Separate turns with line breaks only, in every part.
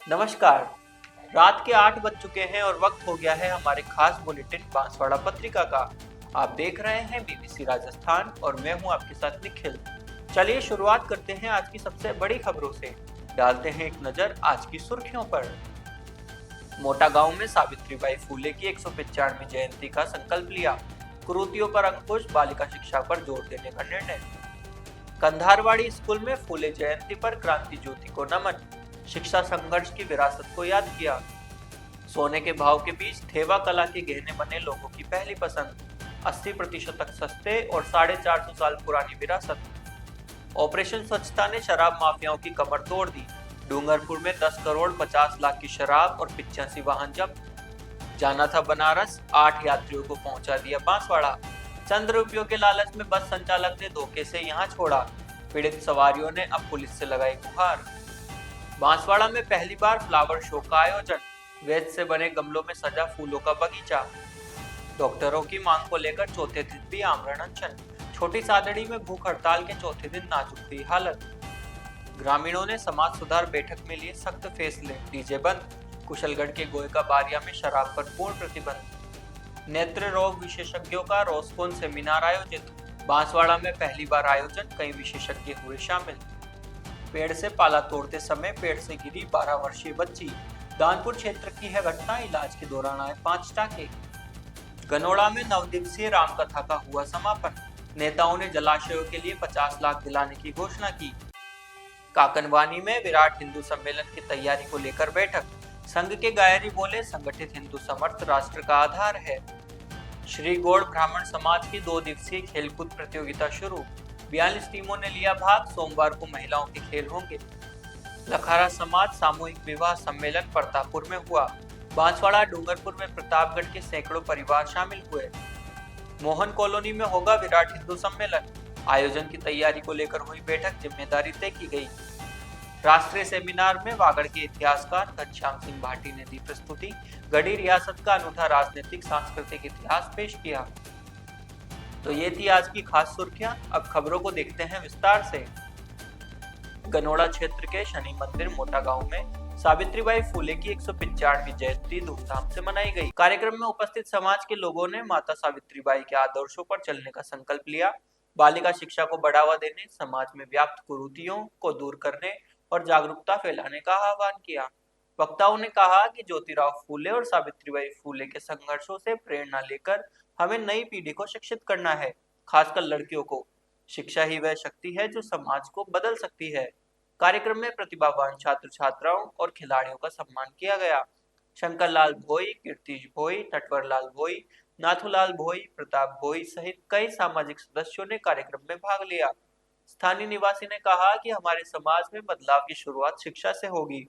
नमस्कार। रात के 8 बज चुके हैं और वक्त हो गया है हमारे खास बुलेटिन बांसवाड़ा पत्रिका का। आप देख रहे हैं बीबीसी राजस्थान और मैं हूं आपके साथ निखिल। चलिए शुरुआत करते हैं आज की सबसे बड़ी खबरों से। डालते हैं एक नजर आज की सुर्खियों पर। मोटा गांव में सावित्रीबाई फूले की 195वीं जयंती का संकल्प लिया। कुरीतियों पर अंकुश, बालिका शिक्षा पर जोर देने का निर्णय। कंधारवाड़ी स्कूल में फूले जयंती पर क्रांति ज्योति को नमन। शिक्षा संघर्ष की विरासत को याद किया। सोने के भाव के बीच थेवा कला के गहने बने लोगों की पहली पसंद। 80% तक सस्ते और 450 साल पुरानी विरासत। ऑपरेशन स्वच्छता ने शराब माफियाओं की कमर तोड़ दी। डूंगरपुर में 10 करोड़ 50 लाख की शराब और 85 वाहन जब्त। जाना था बनारस, 8 यात्रियों को पहुंचा दिया बांसवाड़ा। चंद रुपयों के लालच में बस संचालक ने धोखे से यहां छोड़ा। पीड़ित सवारियों ने अब पुलिस से लगाई गुहार। बांसवाड़ा में पहली बार फ्लावर शो का आयोजन। वेद से बने गमलों में सजा फूलों का बगीचा। डॉक्टरों की मांग को लेकर चौथे दिन भी आमरण अनशन। छोटी सादड़ी में भूख हड़ताल के चौथे दिन नाजुक हुई हालत। ग्रामीणों ने समाज सुधार बैठक में लिए सख्त फैसले। डीजे बंद। कुशलगढ़ के गोयका बारिया में शराब पर पूर्ण प्रतिबंध। नेत्र रोग विशेषज्ञों का रोस्कोन सेमिनार आयोजित। बांसवाड़ा में पहली बार आयोजन, कई विशेषज्ञ हुए शामिल। पेड़ से पाला तोड़ते समय पेड़ से गिरी 12 वर्षीय बच्ची। दानपुर क्षेत्र की है घटना, इलाज के दौरान आए 5 टाके। गनोड़ा में 9 दिवसीय रामकथा का हुआ समापन। नेताओं ने जलाशयों के लिए 50 लाख दिलाने की घोषणा की। काकनवानी में विराट हिंदू सम्मेलन की तैयारी को लेकर बैठक। संघ के गायरी बोले, संगठित हिंदू समर्थ राष्ट्र का आधार है। श्री गौड़ ब्राह्मण समाज की 2 दिवसीय खेलकूद प्रतियोगिता शुरू। 42 टीमों ने लिया भाग। सोमवार को महिलाओं के खेल होंगे। लखारा समाज सामूहिक विवाह सम्मेलन प्रतापपुर में हुआ। बांसवाड़ा डूंगरपुर में प्रतापगढ़ के सैकड़ों परिवार शामिल हुए। मोहन कॉलोनी में होगा विराट हिंदू सम्मेलन। आयोजन की तैयारी को लेकर हुई बैठक, जिम्मेदारी तय की गई। राष्ट्रीय सेमिनार में वागड़ के इतिहासकार घनश्याम सिंह भाटी ने दी प्रस्तुति। गढ़ी रियासत का अनूठा राजनीतिक सांस्कृतिक इतिहास पेश किया। तो ये थी आज की खास सुर्खियां। अब खबरों को देखते हैं विस्तार से। गनोड़ा क्षेत्र के शनि मंदिर मोटा गांव में सावित्रीबाई फूले की 195वीं जयंती धूमधाम से मनाई गई। कार्यक्रम में उपस्थित समाज के लोगों ने माता सावित्रीबाई के आदर्शों पर चलने का संकल्प लिया। बालिका शिक्षा को बढ़ावा देने, समाज में व्याप्त कुरीतियों को दूर करने और जागरूकता फैलाने का आह्वान किया। वक्ताओं ने कहा कि ज्योतिराव फूले और सावित्रीबाई फूले के संघर्षों से प्रेरणा लेकर हमें नई पीढ़ी को शिक्षित करना है, खासकर लड़कियों को। शिक्षा ही वह शक्ति है जो समाज को बदल सकती है। कार्यक्रम में प्रतिभावान छात्र छात्राओं और खिलाड़ियों का सम्मान किया गया। शंकर लाल भोई, कीर्तिश भोई, नटवर लाल भोई, नाथूलाल भोई, प्रताप भोई सहित कई सामाजिक सदस्यों ने कार्यक्रम में भाग लिया। स्थानीय निवासी ने कहा कि हमारे समाज में बदलाव की शुरुआत शिक्षा से होगी।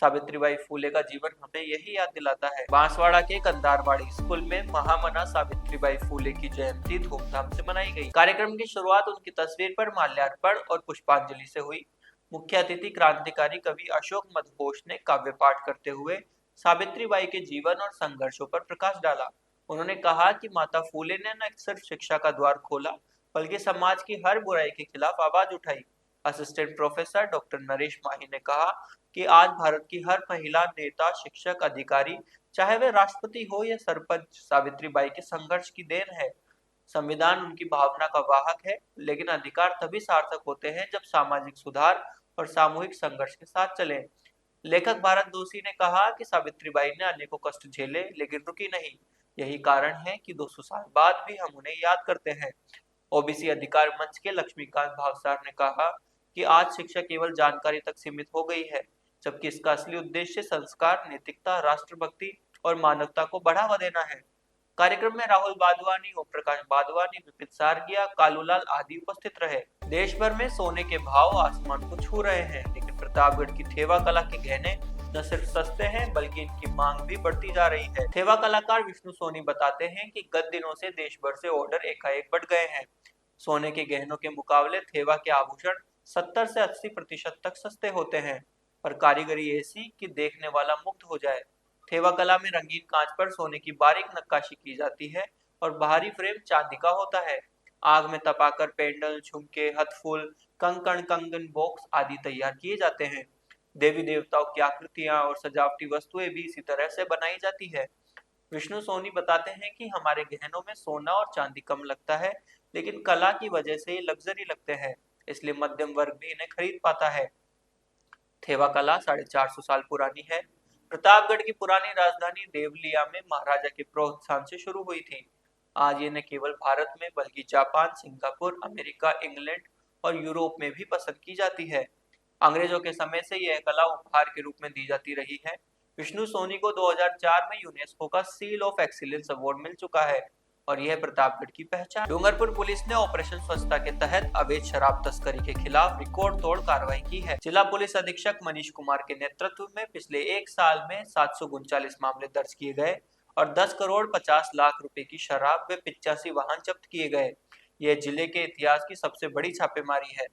सावित्रीबाई फूले का जीवन हमें यही याद दिलाता है। बांसवाड़ा के कंधारवाड़ी स्कूल में महामना सावित्रीबाई फूले की जयंती धूमधाम से मनाई गई। कार्यक्रम की शुरुआत उनकी तस्वीर पर माल्यार्पण और पुष्पांजलि से हुई। मुख्य अतिथि क्रांतिकारी कवि अशोक मधुघोष ने काव्य पाठ करते हुए सावित्रीबाई के जीवन और संघर्षों पर प्रकाश डाला। उन्होंने कहा कि माता फूले ने न सिर्फ शिक्षा का द्वार खोला, बल्कि समाज की हर बुराई के खिलाफ आवाज उठाई। असिस्टेंट प्रोफेसर डॉक्टर नरेश माही ने कहा कि आज भारत की हर महिला, नेता, शिक्षक, अधिकारी, चाहे वे राष्ट्रपति हो या सरपंच, सावित्रीबाई के संघर्ष की देन है। संविधान उनकी भावना का वाहक है, लेकिन अधिकार तभी सार्थक होते हैं जब सामाजिक सुधार और सामूहिक संघर्ष के साथ चले। लेखक भारत दोषी ने कहा कि सावित्रीबाई ने अनेकों कष्ट झेले, लेकिन रुकी नहीं। यही कारण है कि 200 साल बाद भी हम उन्हें याद करते हैं। ओबीसी अधिकार मंच के लक्ष्मीकांत भावसार ने कहा कि आज शिक्षा केवल जानकारी तक सीमित हो गई है, जबकि इसका असली उद्देश्य संस्कार, नैतिकता, राष्ट्रभक्ति और मानवता को बढ़ावा देना है। कार्यक्रम में राहुल वाधवानी, ओम प्रकाश वाधवानी, विपिन सारगिया, कालूलाल आदि उपस्थित रहे। देश भर में सोने के भाव आसमान को छू रहे हैं, लेकिन प्रतापगढ़ की थेवा कला के गहने न सिर्फ सस्ते हैं, बल्कि इनकी मांग भी बढ़ती जा रही है। थेवा कलाकार विष्णु सोनी बताते हैं कि गत दिनों से देश भर से ऑर्डर एकाएक बढ़ गए हैं। सोने के गहनों के मुकाबले थेवा के आभूषण 70 से 80% तक सस्ते होते हैं, पर कारीगरी ऐसी कि देखने वाला मुग्ध हो जाए। थेवा कला में रंगीन कांच पर सोने की बारीक नक्काशी की जाती है और बाहरी फ्रेम चांदी का होता है। आग में तपाकर पेंडल, झुमके, हथफूल, कंकण, कंगन, बॉक्स आदि तैयार किए जाते हैं। देवी देवताओं की आकृतियां और सजावटी वस्तुएं भी इसी तरह से बनाई जाती है। विष्णु सोनी बताते हैं कि हमारे गहनों में सोना और चांदी कम लगता है, लेकिन कला की वजह से ये लग्जरी लगते हैं, इसलिए मध्यम वर्ग भी इन्हें खरीद पाता है। थेवा कला 450 साल पुरानी है। प्रतापगढ़ की पुरानी राजधानी देवलिया में महाराजा के प्रोत्साहन से शुरू हुई थी। आज ये न केवल भारत में बल्कि जापान, सिंगापुर, अमेरिका, इंग्लैंड और यूरोप में भी पसंद की जाती है। अंग्रेजों के समय से यह कला उपहार के रूप में दी जाती रही है। विष्णु सोनी को 2004 में यूनेस्को का सील ऑफ एक्सीलेंस अवार्ड मिल चुका है और यह प्रतापगढ़ की पहचान। डूंगरपुर पुलिस ने ऑपरेशन स्वच्छता के तहत अवैध शराब तस्करी के खिलाफ रिकॉर्ड तोड़ कार्रवाई की है। जिला पुलिस अधीक्षक मनीष कुमार के नेतृत्व में पिछले एक साल में 739 मामले दर्ज किए गए और 10 करोड़ 50 लाख रुपए की शराब व 85 वाहन जब्त किए गए। यह जिले के इतिहास की सबसे बड़ी छापेमारी है।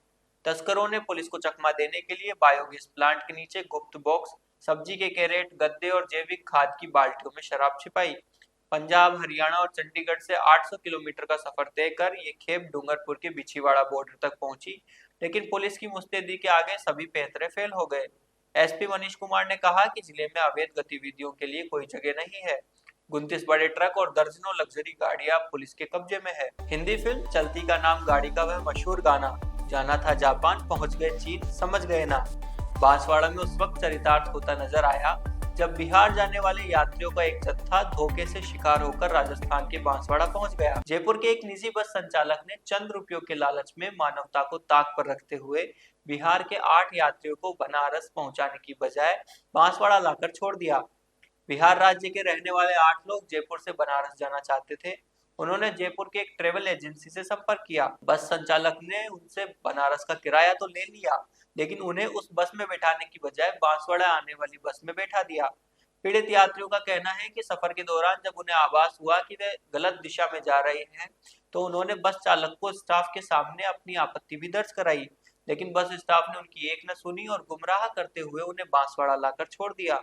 तस्करों ने पुलिस को चकमा देने के लिए बायोगैस प्लांट के नीचे गुप्त बॉक्स, सब्जी के कैरेट, गद्दे और जैविक खाद की बाल्टियों में शराब छिपाई। पंजाब, हरियाणा और चंडीगढ़ से 800 किलोमीटर का सफर तय कर ये खेप डूंगरपुर के बिछीवाड़ा बॉर्डर तक पहुंची, लेकिन पुलिस की मुस्तैदी के आगे सभी पैंतरे फेल हो गए। एसपी मनीष कुमार ने कहा कि जिले में अवैध गतिविधियों के लिए कोई जगह नहीं है। 29 बड़े ट्रक और दर्जनों लग्जरी गाड़ियां पुलिस के कब्जे में है। हिंदी फिल्म चलती का नाम गाड़ी का वह मशहूर गाना, जाना था जापान पहुंच गए चीन समझ गए ना, बांसवाड़ा में उस वक्त चरितार्थ होता नजर आया जब बिहार जाने वाले यात्रियों का एक जत्था धोखे से शिकार होकर राजस्थान के बांसवाड़ा पहुंच गया। जयपुर के एक निजी बस संचालक ने चंद रुपयों के लालच में मानवता को ताक पर रखते हुए बिहार के 8 यात्रियों को बनारस पहुंचाने की बजाय बांसवाड़ा लाकर छोड़ दिया। बिहार राज्य के रहने वाले 8 लोग जयपुर से बनारस जाना चाहते थे। उन्होंने जयपुर के एक ट्रेवल एजेंसी से संपर्क किया। बस संचालक ने उनसे बनारस का किराया तो ले लिया, लेकिन उन्हें उस बस में बैठाने की बजाय बांसवाड़ा आने वाली बस में बैठा दिया। पीड़ित यात्रियों का कहना है कि सफर के दौरान जब उन्हें आभास हुआ कि वे गलत दिशा में जा रहे हैं, तो उन्होंने बस चालक को स्टाफ के सामने अपनी आपत्ति भी दर्ज कराई, लेकिन बस स्टाफ ने उनकी एक न सुनी और गुमराह करते हुए उन्हें बांसवाड़ा लाकर छोड़ दिया।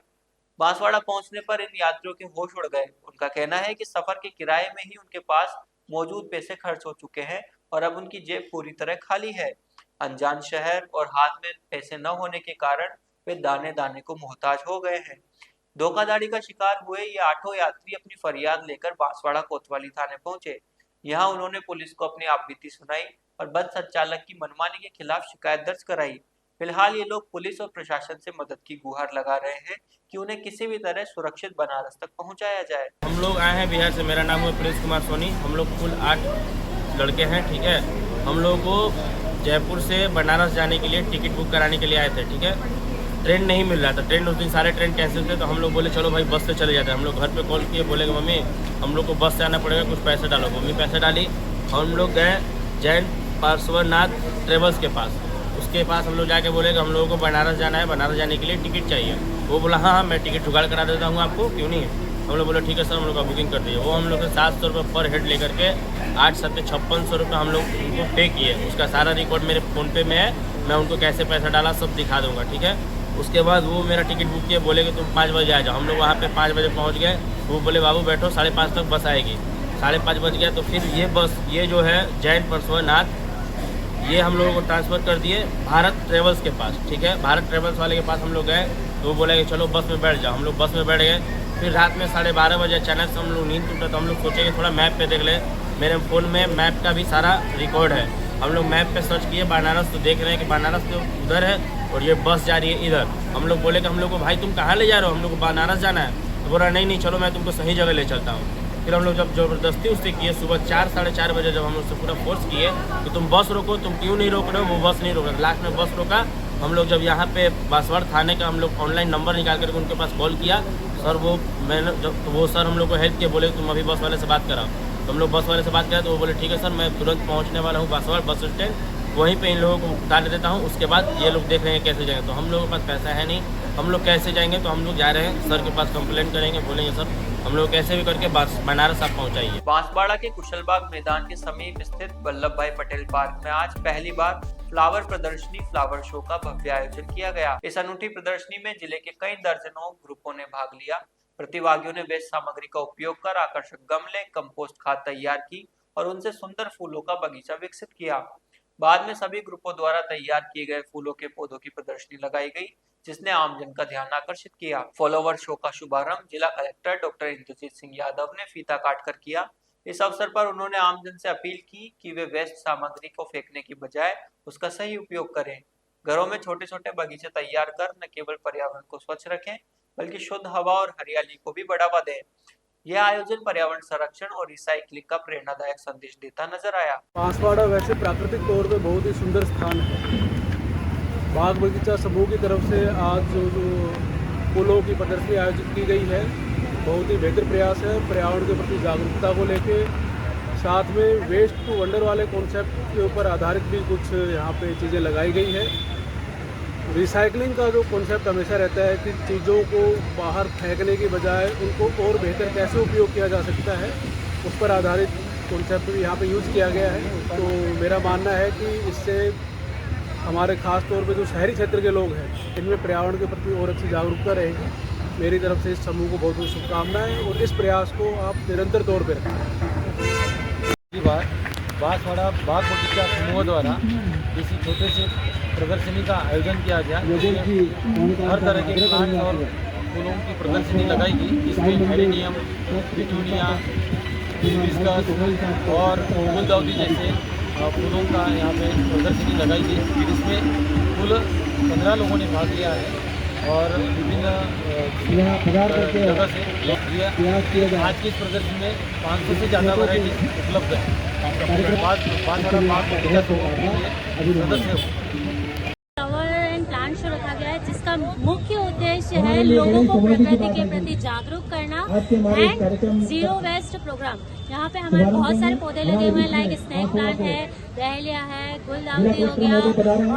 बांसवाड़ा पहुंचने पर इन यात्रियों के होश उड़ गए। उनका कहना है कि सफर के किराए में ही उनके पास मौजूद पैसे खर्च हो चुके हैं और अब उनकी जेब पूरी तरह खाली है। अनजान शहर और हाथ में पैसे न होने के कारण वे दाने दाने को मोहताज हो गए हैं। धोखाधड़ी का शिकार हुए ये 8 यात्री अपनी फरियाद लेकर बांसवाड़ा कोतवाली थाने पहुंचे। यहाँ उन्होंने पुलिस को अपनी आपबीती सुनाई और बस संचालक की मनमानी के खिलाफ शिकायत दर्ज कराई। फिलहाल ये लोग पुलिस और प्रशासन से मदद की गुहार लगा रहे हैं कि उन्हें किसी भी तरह सुरक्षित बनारस तक पहुंचाया जाए।
हम लोग आए हैं बिहार से। मेरा नाम है प्रिंस कुमार सोनी। हम लोग कुल 8 लड़के हैं, ठीक है। हम लोग को जयपुर से बनारस जाने के लिए टिकट बुक कराने के लिए आए थे, ठीक है। ट्रेन नहीं मिल रहा था, ट्रेन उस दिन सारे ट्रेन कैंसिल थे, तो हम लोग बोले चलो भाई बस से चले जाते हैं। हम लोग घर पे कॉल किए, बोले कि मम्मी हम लोग को बस से आना पड़ेगा, कुछ पैसे डालो। मम्मी पैसे डाली। हम लोग गए जैन पार्श्वनाथ ट्रेवल्स के पास। उसके पास हम लोग जाके बोले कि हम लोगों को बनारस जाना है, बनारस जाने के लिए टिकट चाहिए। वो बोला हाँ मैं टिकट जुगाड़ करा देता हूँ आपको, क्यों नहीं। हम लोग बोले ठीक है सर, हम लोग का बुकिंग कर दिए। वो हम लोग से 700 रुपये पर हेड लेकर के 8 7 5600 रुपये हम लोग उनको पे किए। उसका सारा रिकॉर्ड मेरे फ़ोन पे में है, मैं उनको कैसे पैसा डाला सब दिखा दूँगा, ठीक है। उसके बाद वो मेरा टिकट बुक किए, बोले कि तुम 5 बजे आ जाओ। हम लोग वहाँ पे 5 बजे पहुँच गए। वो बोले बाबू बैठो, 5:30 तक बस आएगी। 5:30 बज गया। तो फिर ये बस, ये जो है जैन पार्श्वनाथ, ये हम लोगों को ट्रांसफ़र कर दिए भारत ट्रेवल्स के पास, ठीक है। भारत ट्रेवल्स वाले के पास हम लोग गए, तो वो बोला कि चलो बस में बैठ जाओ। हम लोग बस में बैठ गए। फिर रात में 12:30 बजे अचानक से हम लोग नींद टूटा, तो हम लोग सोचे कि थोड़ा मैप पे देख ले। मेरे फ़ोन में मैप का भी सारा रिकॉर्ड है। हम लोग मैप पे सर्च किए बनारस, तो देख रहे हैं कि बनारस तो उधर है और ये बस जा रही है इधर। हम लोग बोले कि हम लोग को भाई तुम कहाँ ले जा रहे हो, हम लोग को बनारस जाना है। तो बोला नहीं चलो मैं तुमको सही जगह ले चलता हूँ। फिर हम लोग जब ज़बरदस्ती उससे किए, सुबह 4 साढ़े 4 बजे जब हम उससे पूरा फोर्स किए कि तुम बस रोको, तुम क्यों नहीं रोक रहे हो, वो बस नहीं रोक रहा। लास्ट में बस रोका। हम लोग जब यहाँ पे बांसवाड़ा थाने का हम लोग ऑनलाइन नंबर निकाल करके उनके पास कॉल किया, सर वो मैंने जब तो वो सर हम लोग को हेल्प किए, बोले तुम अभी बस वाले से बात कराओ। तो हम लोग बस वाले से बात किया, तो वो बोले ठीक है सर, मैं तुरंत पहुँचने वाला हूँ बांसवाड़ा बस स्टैंड, वहीं पे इन लोगों को उतार देता हूँ। उसके बाद ये लोग देख रहे हैं कैसे जाएंगे। तो हम लोगों के पास पैसा है नहीं, हम लोग कैसे जाएंगे। तो हम लोग जा रहे हैं सर के पास, कंप्लेंट करेंगे, बोलेंगे सर हम लोग कैसे भी करके बनारस आप पहुँचाइए।
बांसवाड़ा के कुशलबाग मैदान के समीप स्थित वल्लभ भाई पटेल पार्क में आज पहली बार फ्लावर प्रदर्शनी फ्लावर शो का भव्य आयोजन किया गया। इस अनूठी प्रदर्शनी में जिले के कई दर्जनों ग्रुपों ने भाग लिया। प्रतिभागियों ने वेस्ट सामग्री का उपयोग कर आकर्षक गमले, कंपोस्ट खाद तैयार की और उनसे सुंदर फूलों का बगीचा विकसित किया। बाद में सभी ग्रुपों द्वारा तैयार किए गए फूलों के पौधों की प्रदर्शनी लगाई गई, जिसने आमजन का ध्यान आकर्षित किया। फॉलोवर शो का शुभारंभ जिला कलेक्टर डॉक्टर इंद्रजीत सिंह यादव ने फीता काटकर किया। इस अवसर पर उन्होंने आमजन से अपील की कि वे वेस्ट सामग्री को फेंकने की बजाय उसका सही उपयोग करें। घरों में छोटे छोटे बगीचे तैयार कर न केवल पर्यावरण को स्वच्छ रखें बल्कि शुद्ध हवा और हरियाली को भी बढ़ावा दें। यह आयोजन पर्यावरण संरक्षण और रिसाइकलिंग का प्रेरणादायक संदेश देता नजर आया।
बांसवाड़ा वैसे प्राकृतिक तौर पे बहुत ही सुंदर स्थान है। बाग बगीचा समूह की तरफ से आज जो फूलों की प्रदर्शनी आयोजित की गई है, बहुत ही बेहतर प्रयास है। पर्यावरण के प्रति जागरूकता को लेके साथ में वेस्ट टू वंडर वाले कॉन्सेप्ट के ऊपर आधारित भी कुछ यहाँ पे चीज़ें लगाई गई है। रिसाइकलिंग का जो कॉन्सेप्ट हमेशा रहता है कि चीज़ों को बाहर फेंकने की बजाय उनको और बेहतर कैसे उपयोग किया जा सकता है, उस पर आधारित कॉन्सेप्ट भी यहाँ पे यूज़ किया गया है। तो मेरा मानना है कि इससे हमारे ख़ास तौर पे जो शहरी क्षेत्र के लोग हैं, इनमें पर्यावरण के प्रति और अच्छी जागरूकता रहेगी। मेरी तरफ से इस समूह को बहुत बहुत शुभकामनाएँ और इस प्रयास को आप निरंतर तौर पर रखें।
बांसवाड़ा बाग बगीचा समूह द्वारा किसी छोटे से प्रदर्शनी का आयोजन किया गया, जिसमें हर तरह के प्लांट्स और फूलों की प्रदर्शनी लगाई गई, जिसमें हेरेनियम, पिटूनिया, हिबिस्कस और गुलदाउदी जैसे फूलों का यहाँ पे प्रदर्शनी लगाई गई, जिसमें कुल 15 लोगों ने भाग लिया है और विभिन्न जगह से आज की इस प्रदर्शनी में 500 से ज़्यादा वैरायटी उपलब्ध है। बांसवाड़ा बाग बगीचा सदस्य
प्लांट शो रखा गया है, जिसका मुख्य उद्देश्य है लोगों को प्रकृति के प्रति जागरूक करना एंड जीरो वेस्ट प्रोग्राम। यहाँ पे हमारे बहुत सारे पौधे लगे हुए हैं, लाइक स्नेक प्लांट है, डहलिया है, गुलदाउदी हो गया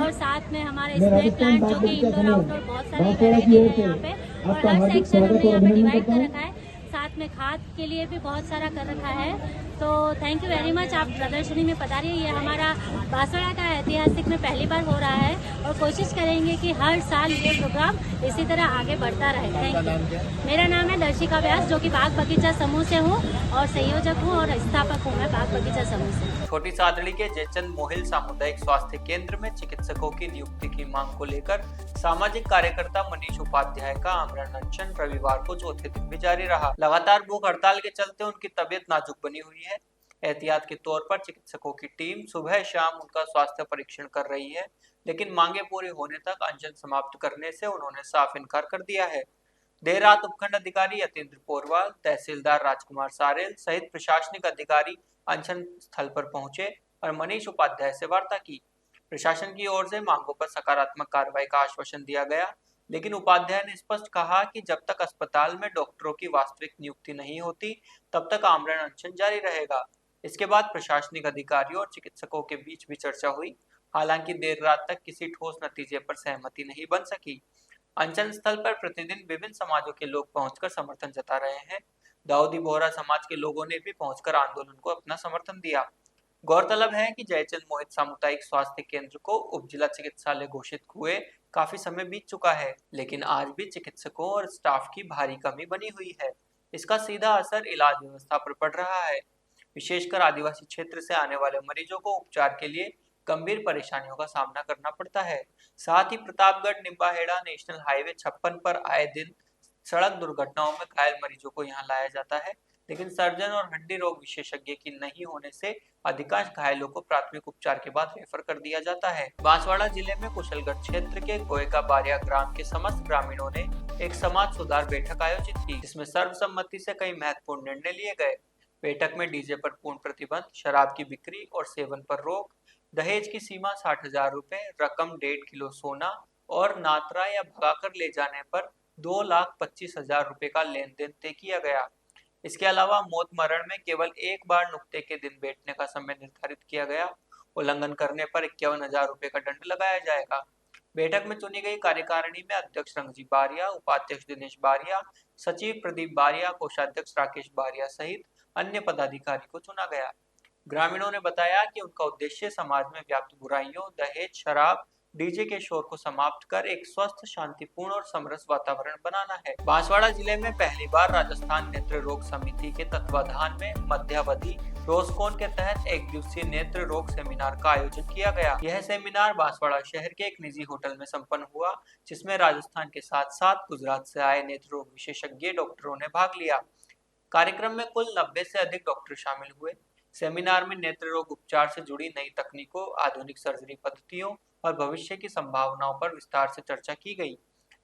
और साथ में हमारे स्नेक प्लांट जो कि इंडोर आउटडोर बहुत सारी वैरायटी है यहाँ पे। और हर सेक्शन हमने यहाँ पे डिवाइड कर रखा है, साथ में खाद के लिए भी बहुत सारा कर रखा है। तो थैंक यू वेरी मच, आप प्रदर्शनी में पधारिए। ये हमारा बांसवाड़ा का ऐतिहासिक में पहली बार हो रहा है और कोशिश करेंगे कि हर साल ये प्रोग्राम इसी तरह आगे बढ़ता रहे। Thank you. मेरा नाम है दर्शिका व्यास, जो कि बाग बगीचा समूह से हूँ और संयोजक हूँ और स्थापक हूँ मैं बाग बगीचा समूह से।
छोटी सादड़ी के जयचंद मोहिल सामुदायिक स्वास्थ्य केंद्र में चिकित्सकों की नियुक्ति की मांग को लेकर सामाजिक कार्यकर्ता मनीष उपाध्याय का आमरण अनशन रविवार को चौथे दिन भी जारी रहा। लगातार भूख हड़ताल के चलते उनकी तबीयत नाजुक बनी हुई है। एहतियात के तौर पर चिकित्सकों की टीम सुबह शाम उनका स्वास्थ्य परीक्षण कर रही है, लेकिन मांगे पूरी होने तक अनशन समाप्त करने से उन्होंने साफ इनकार कर दिया है। देर रात उपखंड अधिकारी यतेंद्र पोरवाल, तहसीलदार राजकुमार सारेल सहित प्रशासनिक अधिकारी अनशन स्थल पर पहुंचे और मनीष उपाध्याय से वार्ता की। प्रशासन की ओर से मांगों पर सकारात्मक कार्रवाई का आश्वासन दिया गया, लेकिन उपाध्याय ने स्पष्ट कहा कि जब तक अस्पताल में डॉक्टरों की वास्तविक नियुक्ति नहीं होती, तब तक आमरण अनशन जारी रहेगा। इसके बाद प्रशासनिक अधिकारियों और चिकित्सकों के बीच भी चर्चा हुई, हालांकि देर रात तक किसी ठोस नतीजे पर सहमति नहीं बन सकी। अनशन स्थल पर प्रतिदिन विभिन्न समाजों के लोग पहुंचकर समर्थन जता रहे हैं। दाऊदी बोहरा समाज के लोगों ने भी पहुंचकर आंदोलन को अपना समर्थन दिया। गौरतलब है कि जयचंद मोहित सामुदायिक स्वास्थ्य केंद्र को उप जिला चिकित्सालय घोषित हुए काफी समय बीत चुका है, लेकिन आज भी चिकित्सकों और स्टाफ की भारी कमी बनी हुई है। इसका सीधा असर इलाज व्यवस्था पर पड़ रहा है। विशेषकर आदिवासी क्षेत्र से आने वाले मरीजों को उपचार के लिए गंभीर परेशानियों का सामना करना पड़ता है। साथ ही प्रतापगढ़ निम्बाहेड़ा नेशनल हाईवे 56 पर आए दिन सड़क दुर्घटनाओं में घायल मरीजों को यहां लाया जाता है, लेकिन सर्जन और हड्डी रोग विशेषज्ञ की नहीं होने से अधिकांश घायलों को प्राथमिक उपचार के बाद रेफर कर दिया जाता है। बांसवाड़ा जिले में कुशलगढ़ क्षेत्र के गोयका बारिया ग्राम के समस्त ग्रामीणों ने एक समाज सुधार बैठक आयोजित की, जिसमें सर्वसम्मति से कई महत्वपूर्ण निर्णय लिए गए। बैठक में डीजे पर पूर्ण प्रतिबंध, शराब की बिक्री और सेवन पर रोक, दहेज की सीमा 60,000 रुपए, रकम 1.5 किलो सोना और नात्रा या भगाकर ले जाने पर 2,25,000 रुपए का लेन देन तय किया गया। इसके अलावा मौत मरण में केवल एक बार नुक्ते के दिन बैठने का समय निर्धारित किया गया। उल्लंघन करने पर 51,000 रुपए का दंड लगाया जाएगा। बैठक में चुनी गई कार्यकारिणी में अध्यक्ष रंगजी बारिया, उपाध्यक्ष दिनेश बारिया, सचिव प्रदीप बारिया, कोषाध्यक्ष राकेश बारिया सहित अन्य पदाधिकारी को चुना गया। ग्रामीणों ने बताया कि उनका उद्देश्य समाज में व्याप्त बुराइयों, दहेज, शराब, डीजे के शोर को समाप्त कर एक स्वस्थ, शांतिपूर्ण और समरस वातावरण बनाना है। बांसवाड़ा जिले में पहली बार राजस्थान नेत्र रोग समिति के तत्वाधान में मध्यावधि रोजकोन के तहत एक दिवसीय नेत्र रोग सेमिनार का आयोजन किया गया। यह सेमिनार बांसवाड़ा शहर के एक निजी होटल में संपन्न हुआ, जिसमें राजस्थान के साथ साथ गुजरात से आए नेत्र रोग विशेषज्ञ डॉक्टरों ने भाग लिया। कार्यक्रम में कुल 90 से अधिक डॉक्टर शामिल हुए। सेमिनार में नेत्र रोग उपचार से जुड़ी नई तकनीकों, आधुनिक सर्जरी पद्धतियों और भविष्य की संभावनाओं पर विस्तार से चर्चा की गई।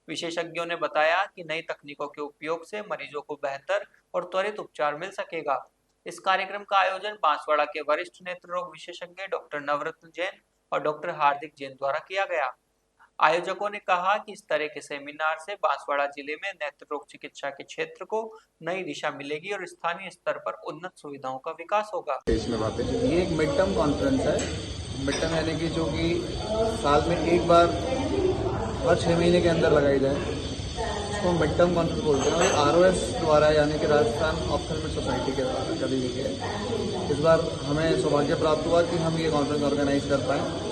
विशेषज्ञों ने बताया कि नई तकनीकों के उपयोग से मरीजों को बेहतर और त्वरित उपचार मिल सकेगा। इस कार्यक्रम का आयोजन बांसवाड़ा के वरिष्ठ नेत्र रोग विशेषज्ञ डॉक्टर नवरत्न जैन और डॉक्टर हार्दिक जैन द्वारा किया गया। आयोजकों ने कहा कि इस तरह के सेमिनार से बांसवाड़ा जिले में नेत्र रोग चिकित्सा के क्षेत्र को नई दिशा मिलेगी और स्थानीय स्तर पर उन्नत सुविधाओं का विकास होगा।
इसमें वापस ये एक मिड टर्म कॉन्फ्रेंस है। मिड टर्म यानी कि जो कि साल में एक बार हर 6 महीने के अंदर लगाई जाए, उसको मिड टर्म कॉन्फ्रेंस बोलते हैं। और ROS द्वारा यानी कि राजस्थान ऑप्थेल्मिक सोसाइटी के द्वारा कभी भी है। इस बार हमें सौभाग्य प्राप्त हुआ कि हम ये कॉन्फ्रेंस ऑर्गेनाइज कर पाएँ।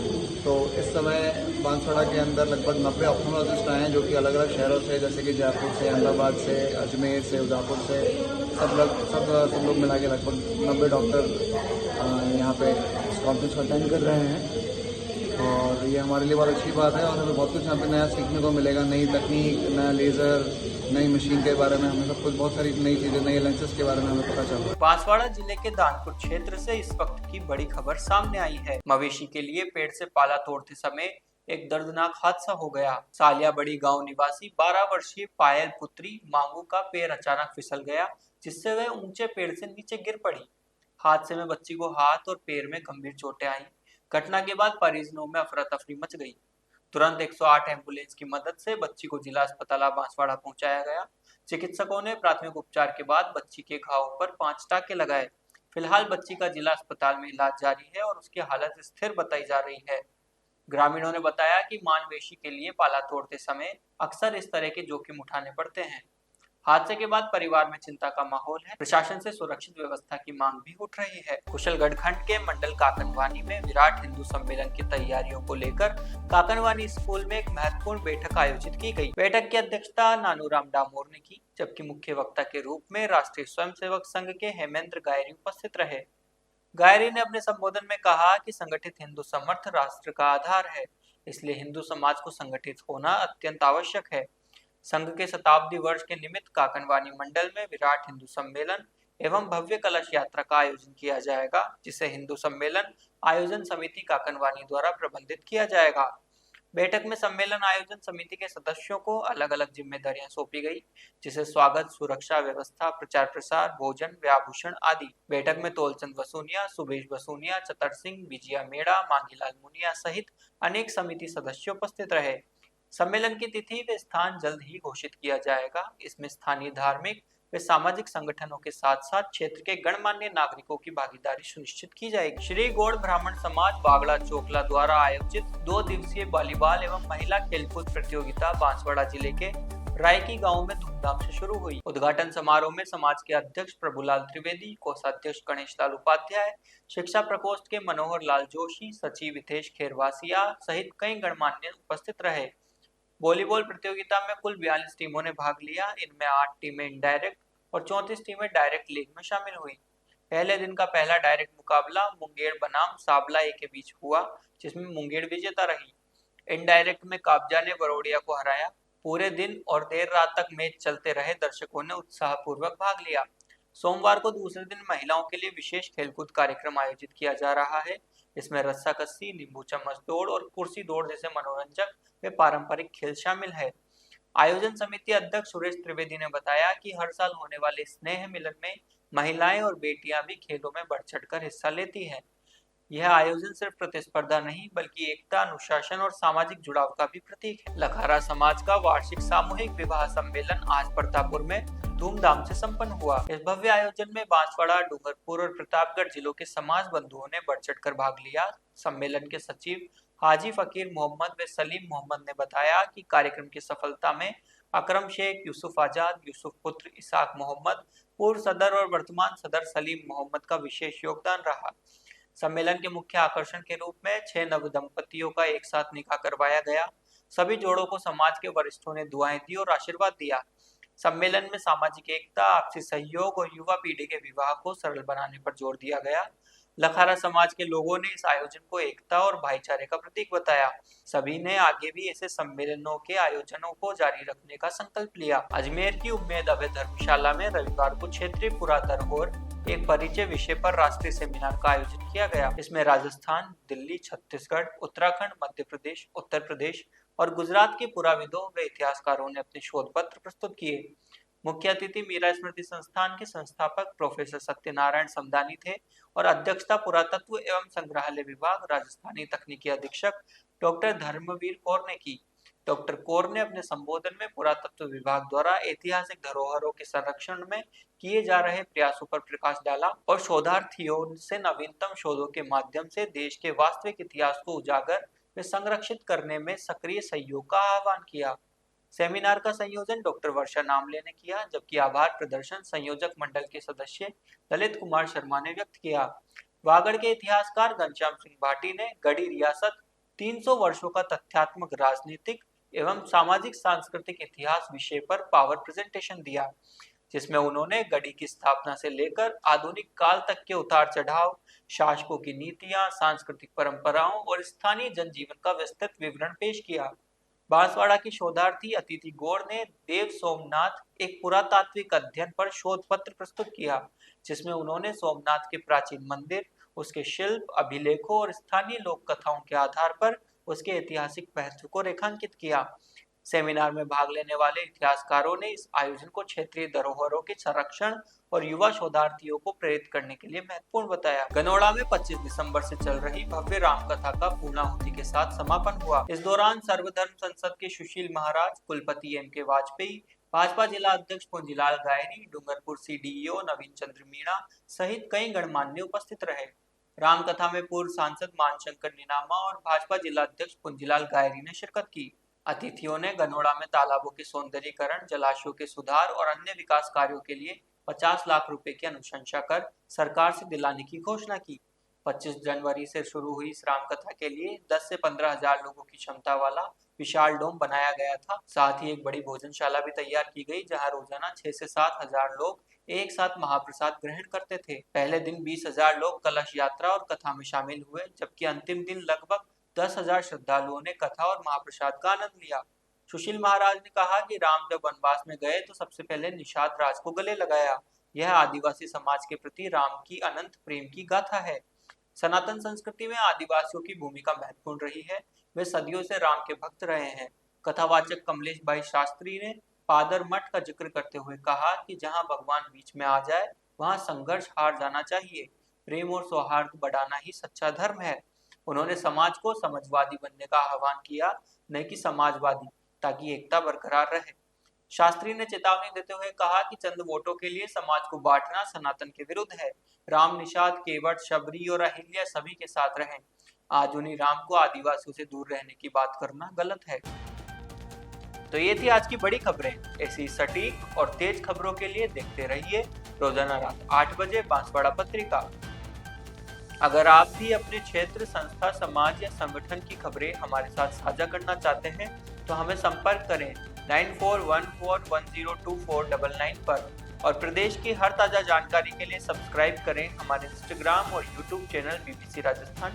तो इस समय बांसवाड़ा के अंदर लगभग 90 ऑप्थेल्मोलॉजिस्ट आए हैं, जो कि अलग अलग शहरों से, जैसे कि जयपुर से, अहमदाबाद से, अजमेर से, उदयपुर से, सब लोग मिला के लगभग 90 डॉक्टर यहाँ पे इस कॉन्फ्रेंस को अटेंड कर रहे हैं। और ये हमारे लिए बहुत अच्छी बात है और हमें बहुत कुछ यहाँ पे नया सीखने को मिलेगा। नई तकनीक, नया लेज़र, नई मशीन के बारे में हमें सब कुछ, बहुत सारी नई चीज़ें, नए लेंसेज के बारे में हमें पता चल रहा है।
बांसवाड़ा जिले के दानपुर क्षेत्र से इस वक्त की बड़ी खबर सामने आई है। मवेशी के लिए पेड़ से पाला तोड़ते समय एक दर्दनाक हादसा हो गया। सालिया बड़ी गांव निवासी 12 वर्षीय पायल पुत्री मांगू का पैर अचानक फिसल गया, जिससे वह ऊंचे पेड़ से नीचे गिर पड़ी। हादसे में बच्ची को हाथ और पैर में गंभीर चोटें आई। घटना के बाद परिजनों में अफरा तफरी मच गई। तुरंत 108 एम्बुलेंस की मदद से बच्ची को जिला अस्पताल बांसवाड़ा पहुंचाया गया। चिकित्सकों ने प्राथमिक उपचार के बाद बच्ची के घाव पर 5 टाके लगाए। फिलहाल बच्ची का जिला अस्पताल में इलाज जारी है और उसकी हालत स्थिर बताई जा रही है। ग्रामीणों ने बताया कि मांसपेशी के लिए पाला तोड़ते समय अक्सर इस तरह के जोखिम उठाने पड़ते हैं। हादसे के बाद परिवार में चिंता का माहौल है। प्रशासन से सुरक्षित व्यवस्था की मांग भी उठ रही है। कुशलगढ़ खंड के मंडल काकनवानी में विराट हिंदू सम्मेलन की तैयारियों को लेकर काकनवानी स्कूल में एक महत्वपूर्ण बैठक आयोजित की गई। बैठक की अध्यक्षता नानूराम डामोर ने की, जबकि मुख्य वक्ता के रूप में राष्ट्रीय स्वयंसेवक संघ के हेमेंद्र गायरी उपस्थित रहे। गायरी ने अपने संबोधन में कहा कि संगठित हिंदू समर्थ राष्ट्र का आधार है, इसलिए हिंदू समाज को संगठित होना अत्यंत आवश्यक है। संघ के शताब्दी वर्ष के निमित्त काकनवानी मंडल में विराट हिंदू सम्मेलन एवं भव्य कलश यात्रा का आयोजन किया जाएगा, जिसे हिंदू सम्मेलन आयोजन समिति काकनवानी द्वारा प्रबंधित किया जाएगा। बैठक में सम्मेलन आयोजन समिति के सदस्यों को अलग अलग जिम्मेदारियां सौंपी गई, जिसे स्वागत, सुरक्षा व्यवस्था, प्रचार प्रसार, भोजन, व्याभूषण आदि। बैठक में तोलचंद वसूनिया, सुबेश वसूनिया, चतर सिंह, विजया मेड़ा, मांगीलाल मुनिया सहित अनेक समिति सदस्य उपस्थित रहे। सम्मेलन की तिथि व स्थान जल्द ही घोषित किया जाएगा। इसमें स्थानीय धार्मिक व सामाजिक संगठनों के साथ साथ क्षेत्र के गणमान्य नागरिकों की भागीदारी सुनिश्चित की जाएगी। श्री गौड़ ब्राह्मण समाज बागड़ा चोकला द्वारा आयोजित 2 दिवसीय वॉलीबॉल एवं महिला खेलकूद प्रतियोगिता बांसवाड़ा जिले के रायकी गांव में धूमधाम से शुरू हुई। उद्घाटन समारोह में समाज के अध्यक्ष प्रभुलाल त्रिवेदी, कोषाध्यक्ष गणेश लाल उपाध्याय, शिक्षा प्रकोष्ठ के मनोहर लाल जोशी, सचिव हितेश खेरवासिया सहित कई गणमान्य उपस्थित रहे। वॉलीबॉल प्रतियोगिता में कुल 42 टीमों ने भाग लिया। इनमें 8 टीमें इनडायरेक्ट और 34 टीमें डायरेक्ट लीग में शामिल हुई। पहले दिन का पहला डायरेक्ट मुकाबला मुंगेर बनाम साबला ए के बीच हुआ, जिसमें मुंगेर विजेता रही। इनडायरेक्ट में काबजा ने बरोडिया को हराया। पूरे दिन और देर रात तक मैच चलते रहे। दर्शकों ने उत्साहपूर्वक भाग लिया। सोमवार को दूसरे दिन महिलाओं के लिए विशेष खेलकूद कार्यक्रम आयोजित किया जा रहा है। इसमें रस्साकस्सी, नींबू चम्मच दौड़ और कुर्सी दौड़ जैसे मनोरंजक व पारंपरिक खेल शामिल है। आयोजन समिति अध्यक्ष सुरेश त्रिवेदी ने बताया कि हर साल होने वाले स्नेह मिलन में महिलाएं और बेटियां भी खेलों में बढ़ चढ़कर हिस्सा लेती हैं। यह आयोजन सिर्फ प्रतिस्पर्धा नहीं बल्कि एकता, अनुशासन और सामाजिक जुड़ाव का भी प्रतीक है। लखारा समाज का वार्षिक सामूहिक विवाह सम्मेलन आज प्रतापपुर में धूमधाम से संपन्न हुआ। इस भव्य आयोजन में बांसवाड़ा, डूंगरपुर और प्रतापगढ़ जिलों के समाज बंधुओं ने बढ़ चढ़कर भाग लिया। सम्मेलन के सचिव हाजी फकीर मोहम्मद व सलीम मोहम्मद ने बताया कि कार्यक्रम की सफलता में अकरम शेख, यूसुफ आजाद, यूसुफ पुत्र इसाक मोहम्मद, पूर्व सदर और वर्तमान सदर सलीम मोहम्मद का विशेष योगदान रहा। सम्मेलन के मुख्य आकर्षण के रूप में 6 नवदंपतियों का एक साथ निकाह करवाया गया। सभी जोड़ों को समाज के वरिष्ठों ने दुआएं दी और आशीर्वाद दिया। सम्मेलन में सामाजिक एकता, आपसी सहयोग और युवा पीढ़ी के विवाह को सरल बनाने पर जोर दिया गया। लखारा समाज के लोगों ने इस आयोजन को एकता और भाईचारे का प्रतीक बताया। सभी ने आगे भी ऐसे सम्मेलनों के आयोजनों को जारी रखने का संकल्प लिया। अजमेर की उम्मेद अभय धर्मशाला में रविवार को क्षेत्रीय पुराधरोहर एक परिचय विषय पर राष्ट्रीय सेमिनार का आयोजन किया गया। इसमें राजस्थान, दिल्ली, छत्तीसगढ़, उत्तराखंड, मध्य प्रदेश, उत्तर प्रदेश और गुजरात के पुराविदों व इतिहासकारों ने अपने शोध पत्र प्रस्तुत किए। मुख्य अतिथि मीरा स्मृति संस्थान के संस्थापक प्रोफेसर सत्यनारायण समदानी थे और अध्यक्षता पुरातत्व एवं संग्रहालय विभाग राजस्थानी तकनीकी अधीक्षक डॉक्टर धर्मवीर कौर ने की। डॉक्टर कौर ने अपने संबोधन में पुरातत्व विभाग द्वारा ऐतिहासिक धरोहरों के संरक्षण में किए जा रहे प्रयासों पर प्रकाश डाला और शोधार्थियों से नवीनतम शोधों के माध्यम से देश के वास्तविक इतिहास को उजागर व संरक्षित करने में सक्रिय सहयोग का आह्वान किया। सेमिनार का संयोजन डॉक्टर वर्षा नामले ने किया, जबकि आभार प्रदर्शन संयोजक मंडल के सदस्य ललित कुमार शर्मा ने व्यक्त किया। वागड़ के इतिहासकार घनश्याम सिंह भाटी ने गढ़ी रियासत 300 वर्षों का तथ्यात्मक राजनीतिक एवं सामाजिक सांस्कृतिक इतिहास विषय पर पावर प्रेजेंटेशन दिया, जिसमें उन्होंने गढ़ी की स्थापना से लेकर आधुनिक काल तक के उतार चढ़ाव, शासकों की नीतियां, सांस्कृतिक परंपराओं और स्थानीय जनजीवन का विस्तृत विवरण पेश किया। बांसवाड़ा की शोधार्थी अतिथि गौड़ ने देव सोमनाथ एक पुरातात्विक अध्ययन पर शोध पत्र प्रस्तुत किया, जिसमें उन्होंने सोमनाथ के प्राचीन मंदिर, उसके शिल्प, अभिलेखों और स्थानीय लोक कथाओं के आधार पर उसके ऐतिहासिक महत्व को रेखांकित किया। सेमिनार में भाग लेने वाले इतिहासकारों ने इस आयोजन को क्षेत्रीय धरोहरों के संरक्षण और युवा शोधार्थियों को प्रेरित करने के लिए महत्वपूर्ण बताया। गनौड़ा में 25 दिसंबर से चल रही भव्य रामकथा का पूर्णाहुति के साथ समापन हुआ। इस दौरान सर्वधर्म संसद के सुशील महाराज, कुलपति M.K. वाजपेयी, भाजपा जिला अध्यक्ष पुंजीलाल गायरी, डूंगरपुर CDO नवीन चंद्र मीणा सहित कई गणमान्य उपस्थित रहे। रामकथा में पूर्व सांसद मानशंकर निनामा और भाजपा जिला अध्यक्ष पुंजीलाल गायरी ने शिरकत की। अतिथियों ने गनौड़ा में तालाबों के सौंदर्यीकरण, जलाशयों के सुधार और अन्य विकास कार्यों के लिए 50 लाख रुपए की अनुशंसा कर सरकार से दिलाने की घोषणा की। 25 जनवरी से शुरू हुई इस रामकथा के लिए 10 से 15 हजार लोगों की क्षमता वाला विशाल डोम बनाया गया था। साथ ही एक बड़ी भोजनशाला भी तैयार की गई, जहां रोजाना 6 से 7 हजार लोग एक साथ महाप्रसाद ग्रहण करते थे। पहले दिन 20 हजार लोग कलश यात्रा और कथा में शामिल हुए, जबकि अंतिम दिन लगभग 10 हजार श्रद्धालुओं ने कथा और महाप्रसाद का आनंद लिया। सुशील महाराज ने कहा कि राम जब वनवास में गए तो सबसे पहले निषाद राज को गले लगाया। यह आदिवासी समाज के प्रति राम की अनंत प्रेम की गाथा है। सनातन संस्कृति में आदिवासियों की भूमिका महत्वपूर्ण रही है। वे सदियों से राम के भक्त रहे हैं। कथावाचक कमलेश भाई शास्त्री ने पादर मठ का जिक्र करते हुए कहा कि जहां भगवान बीच में आ जाए वहां संघर्ष हार जाना चाहिए। प्रेम और सौहार्द बढ़ाना ही सच्चा धर्म है। उन्होंने समाज को समझवादी बनने का आह्वान किया, न कि समाजवादी, ताकि एकता बरकरार रहे। शास्त्री ने चेतावनी देते हुए कहा कि चंद वोटों के लिए समाज को बांटना सनातन के विरुद्ध है। राम, निषाद, केवट, शबरी और अहिल्या सभी के साथ रहें। आज उन्हीं राम को आदिवासियों से दूर रहने की बात करना गलत है। तो ये थी आज की बड़ी खबरें। ऐसी सटीक और तेज खबरों के लिए देखते रहिए रोजाना रात 8 बजे बांसवाड़ा पत्रिका। अगर आप भी अपने क्षेत्र, संस्था, समाज या संगठन की खबरें हमारे साथ साझा करना चाहते हैं तो हमें संपर्क करें 9414102499 पर और प्रदेश की हर ताजा जानकारी के लिए सब्सक्राइब करें हमारे इंस्टाग्राम और यूट्यूब चैनल BBC राजस्थान।